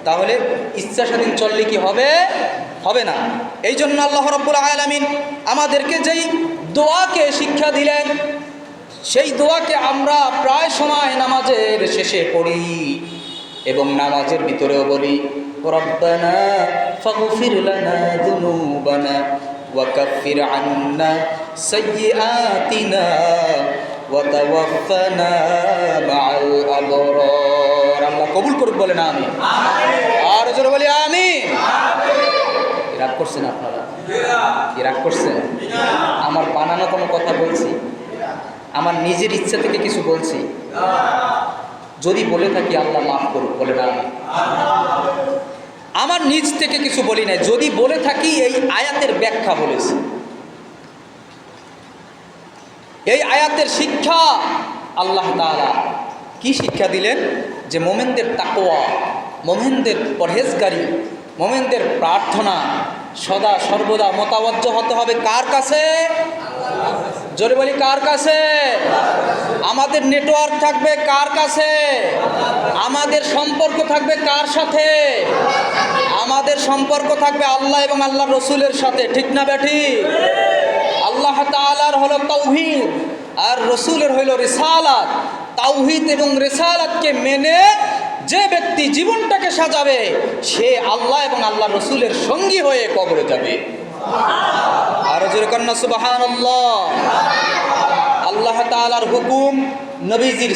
তাহলে ইচ্ছা স্বাধীন চললে কি হবে? হবে না। এই জন্য আল্লাহ রাব্বুল আলামিন আমাদেরকে যেই দোয়াকে শিক্ষা দিলেন, সেই দোয়াকে আমরা প্রায় সময় নামাজের শেষে পড়ি এবং নামাজের ভিতরেও বলি, রব্বানা ফাগফির লানা যুনুবানা ওয়া কাফির আন্না সাইয়্যাতিনা ওয়া তাওয়াফানা মাআল আবরার। আল্লাহ কবুল করুক, বলে না আমিন। আর জোরে বলি আমিন। রাগ করছেন আপনারা? কি রাগ করছেন? আমার বানানো কোনো কথা বলছি? আমার নিজের ইচ্ছা থেকে কিছু বলছি? যদি বলে থাকি আল্লাহ মাফ করুক, বলে না আমিন। আমার নিজ থেকে কিছু বলি নাই। যদি বলে থাকি এই আয়াতের ব্যাখ্যা বলেছি। এই আয়াতের শিক্ষা আল্লাহ তাআলা কি শিক্ষা দিলেন? যে মোমেনদের তাকওয়া, মোমেনদের পরহেজগারি, মোমেনদের প্রার্থনা সদা সর্বদা মোতাওয়াজ্জ হতে হবে কার কাছে? জোরে বলি কার কাছে? আমাদের নেটওয়ার্ক থাকবে কার কাছে? আমাদের সম্পর্ক থাকবে কার সাথে? আমাদের সম্পর্ক থাকবে আল্লাহ এবং আল্লাহর রসুলের সাথে, ঠিক না বেঠিক? আল্লাহ তাআলার হলো তাওহীদ আর রসুলের হইল রিসালাত। তাওহীদ এবং রিসালাতকে মেনে যে ব্যক্তি জীবনটাকে সাজাবে, সে আল্লাহ এবং আল্লাহর রসুলের সঙ্গী হয়ে কবরে যাবে। আর জোরে কন্না সুবহানাল্লাহ। আল্লাহ তাআলার হুকুম, নবীজির